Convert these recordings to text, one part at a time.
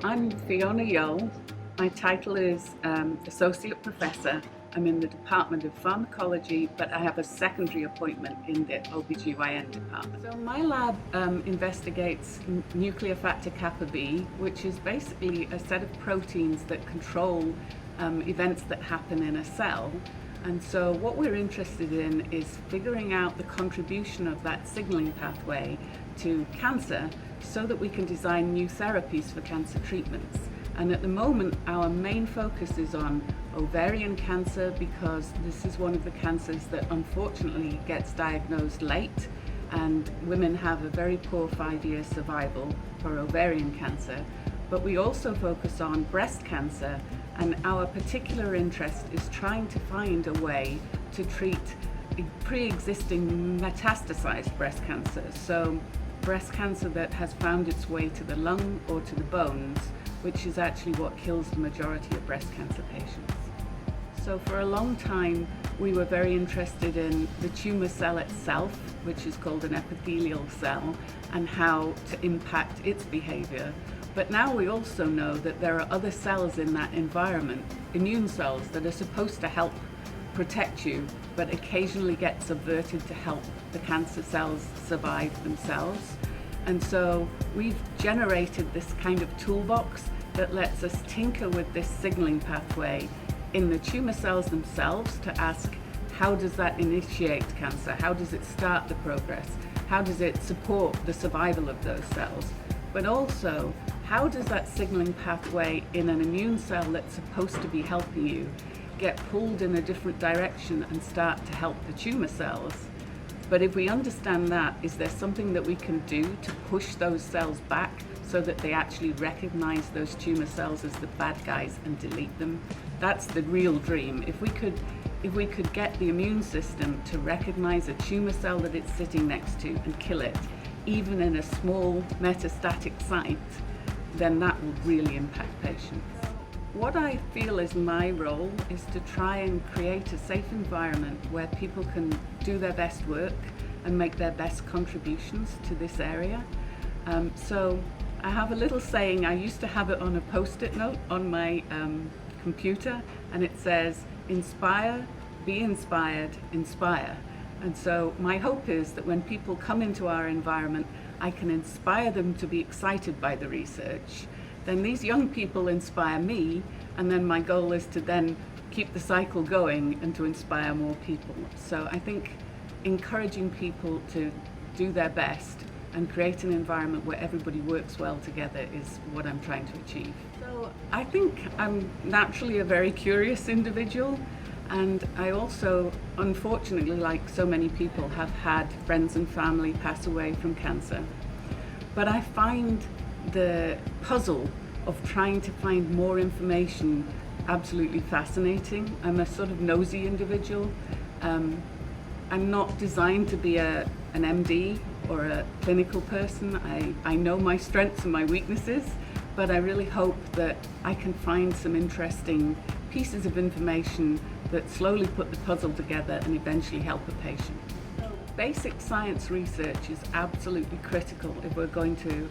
I'm Fiona Yull. My title is Associate Professor. I'm in the Department of Pharmacology, but I have a secondary appointment in the OBGYN department. So my lab investigates nuclear factor kappa B, which is basically a set of proteins that control events that happen in a cell. And so what we're interested in is figuring out the contribution of that signaling pathway to cancer so that we can design new therapies for cancer treatments. And at the moment, our main focus is on ovarian cancer because this is one of the cancers that unfortunately gets diagnosed late, and women have a very poor 5-year survival for ovarian cancer. But we also focus on breast cancer, and our particular interest is trying to find a way to treat pre-existing metastasized breast cancer. So breast cancer that has found its way to the lung or to the bones, which is actually what kills the majority of breast cancer patients. So for a long time, we were very interested in the tumor cell itself, which is called an epithelial cell, and how to impact its behavior. But now we also know that there are other cells in that environment, immune cells, that are supposed to help protect you, but occasionally get subverted to help the cancer cells survive themselves. And so we've generated this kind of toolbox that lets us tinker with this signaling pathway in the tumor cells themselves to ask, how does that initiate cancer? How does it start the progress? How does it support the survival of those cells? But also, how does that signaling pathway in an immune cell that's supposed to be helping you get pulled in a different direction and start to help the tumor cells? But if we understand that, is there something that we can do to push those cells back so that they actually recognize those tumor cells as the bad guys and delete them? That's the real dream. If we could get the immune system to recognize a tumor cell that it's sitting next to and kill it, even in a small metastatic site, then that would really impact patients. What I feel is my role is to try and create a safe environment where people can do their best work and make their best contributions to this area. So I have a little saying, I used to have it on a post-it note on my computer, and it says, inspire, be inspired, inspire. And so my hope is that when people come into our environment, I can inspire them to be excited by the research. Then these young people inspire me, and then my goal is to then keep the cycle going and to inspire more people. So I think encouraging people to do their best and create an environment where everybody works well together is what I'm trying to achieve. So I think I'm naturally a very curious individual, and I also, unfortunately, like so many people, have had friends and family pass away from cancer. But I find the puzzle of trying to find more information absolutely fascinating. I'm a sort of nosy individual. I'm not designed to be an MD or a clinical person. I know my strengths and my weaknesses, but I really hope that I can find some interesting pieces of information that slowly put the puzzle together and eventually help a patient. Basic science research is absolutely critical if we're going to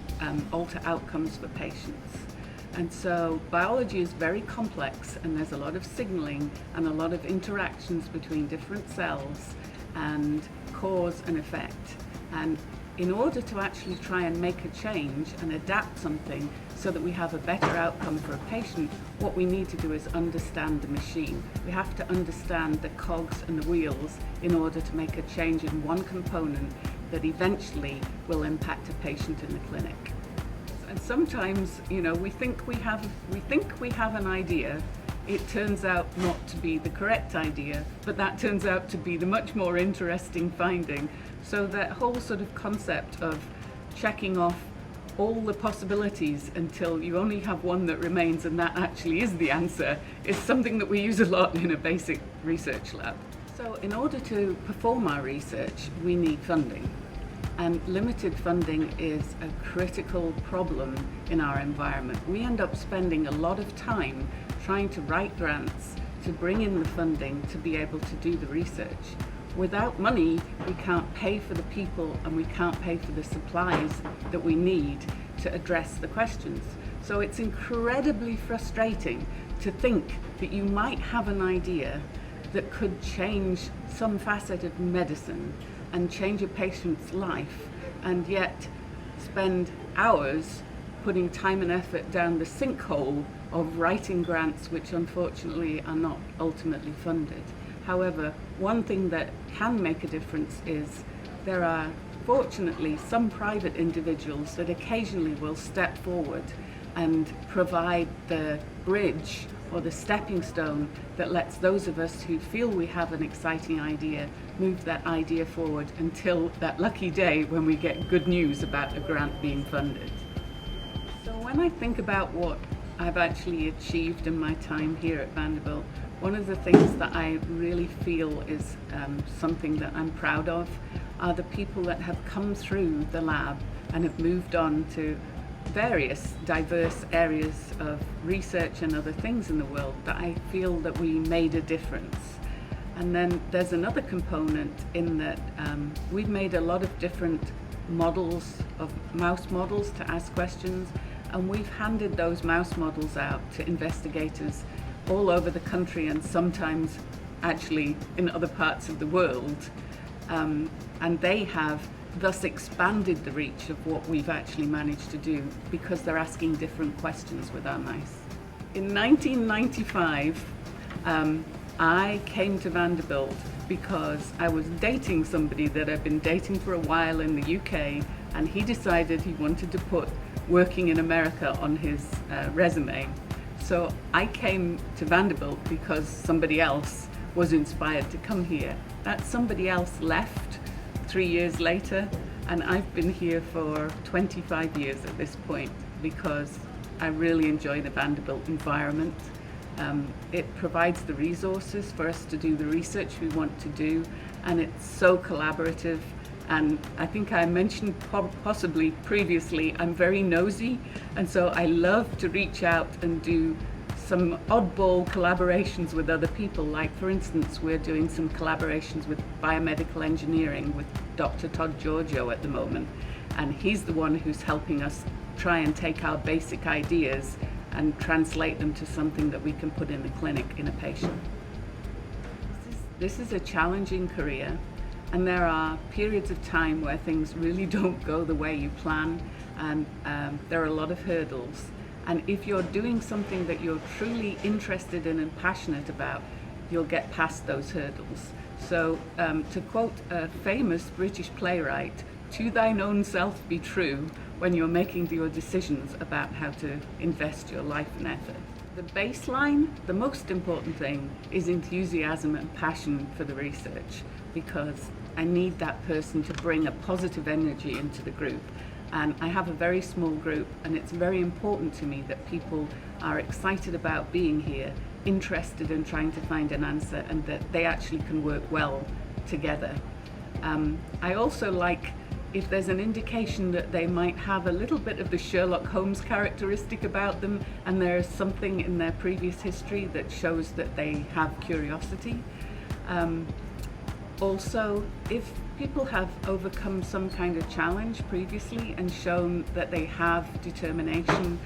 alter outcomes for patients. And so biology is very complex, and there's a lot of signaling and a lot of interactions between different cells and cause and effect. And in order to actually try and make a change and adapt something so that we have a better outcome for a patient, what we need to do is understand the machine. We have to understand the cogs and the wheels in order to make a change in one component that eventually will impact a patient in the clinic. And sometimes, we think we have an idea. It turns out not to be the correct idea, but that turns out to be the much more interesting finding. So that whole sort of concept of checking off all the possibilities until you only have one that remains and that actually is the answer is something that we use a lot in a basic research lab. So in order to perform our research, we need funding. And limited funding is a critical problem in our environment. We end up spending a lot of time trying to write grants to bring in the funding to be able to do the research. Without money, we can't pay for the people and we can't pay for the supplies that we need to address the questions. So it's incredibly frustrating to think that you might have an idea that could change some facet of medicine and change a patient's life, and yet spend hours putting time and effort down the sinkhole of writing grants which unfortunately are not ultimately funded. However, one thing that can make a difference is there are fortunately some private individuals that occasionally will step forward and provide the bridge or the stepping stone that lets those of us who feel we have an exciting idea move that idea forward until that lucky day when we get good news about a grant being funded. So when I think about what I've actually achieved in my time here at Vanderbilt, one of the things that I really feel is something that I'm proud of are the people that have come through the lab and have moved on to various diverse areas of research and other things in the world that I feel that we made a difference. And then there's another component in that we've made a lot of different models of mouse models to ask questions, and we've handed those mouse models out to investigators all over the country and sometimes actually in other parts of the world, and they have thus expanded the reach of what we've actually managed to do because they're asking different questions with our mice. In 1995, I came to Vanderbilt because I was dating somebody that I'd been dating for a while in the UK, and he decided he wanted to put working in America on his resume. So I came to Vanderbilt because somebody else was inspired to come here. That somebody else left 3 years later, and I've been here for 25 years at this point because I really enjoy the Vanderbilt environment. It provides the resources for us to do the research we want to do, and it's so collaborative. And I think I mentioned possibly previously, I'm very nosy, and so I love to reach out and do some oddball collaborations with other people. Like, for instance, we're doing some collaborations with biomedical engineering with Dr. Todd Giorgio at the moment, and he's the one who's helping us try and take our basic ideas and translate them to something that we can put in the clinic in a patient. This is a challenging career, and there are periods of time where things really don't go the way you plan, and there are a lot of hurdles. And if you're doing something that you're truly interested in and passionate about, you'll get past those hurdles. So to quote a famous British playwright, "To thine own self be true when you're making your decisions about how to invest your life and effort." The baseline, the most important thing, is enthusiasm and passion for the research, because I need that person to bring a positive energy into the group. And I have a very small group, and it's very important to me that people are excited about being here, interested in trying to find an answer, and that they actually can work well together. I also like if there's an indication that they might have a little bit of the Sherlock Holmes characteristic about them, and there's something in their previous history that shows that they have curiosity. Also, if people have overcome some kind of challenge previously and shown that they have determination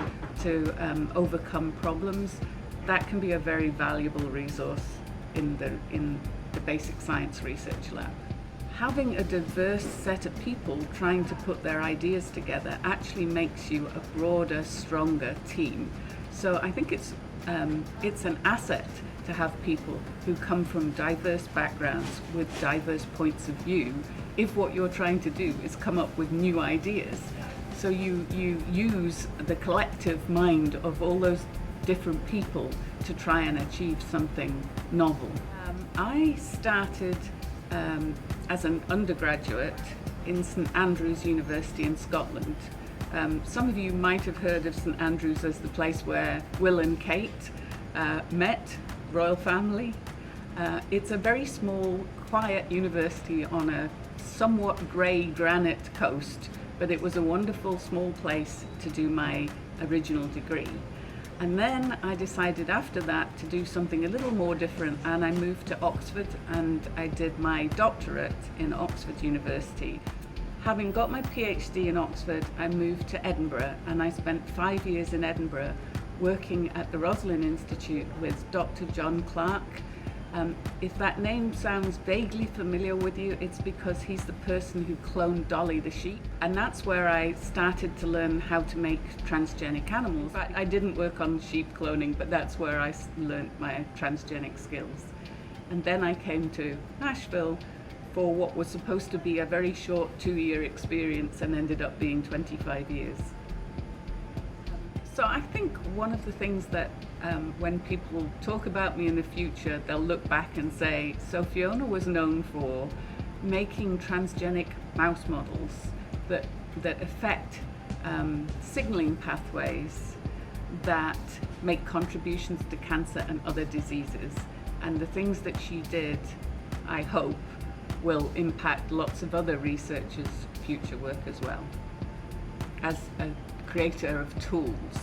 to overcome problems, that can be a very valuable resource in the basic science research lab. Having a diverse set of people trying to put their ideas together actually makes you a broader, stronger team. So I think it's an asset to have people who come from diverse backgrounds with diverse points of view if what you're trying to do is come up with new ideas. So you use the collective mind of all those different people to try and achieve something novel. I started as an undergraduate in St Andrews University in Scotland. Some of you might have heard of St Andrews as the place where Will and Kate met, royal family. It's a very small, quiet university on a somewhat grey granite coast, but it was a wonderful small place to do my original degree. And then I decided after that to do something a little more different, and I moved to Oxford and I did my doctorate in Oxford University. Having got my PhD in Oxford, I moved to Edinburgh, and I spent 5 years in Edinburgh working at the Roslin Institute with Dr. John Clark. If that name sounds vaguely familiar with you, it's because he's the person who cloned Dolly the sheep, and that's where I started to learn how to make transgenic animals. I didn't work on sheep cloning, but that's where I learned my transgenic skills. And then I came to Nashville for what was supposed to be a very short 2-year experience and ended up being 25 years. So I think one of the things that when people talk about me in the future, they'll look back and say, so Fiona was known for making transgenic mouse models that affect signaling pathways that make contributions to cancer and other diseases. And the things that she did, I hope, will impact lots of other researchers' future work as well, as a creator of tools.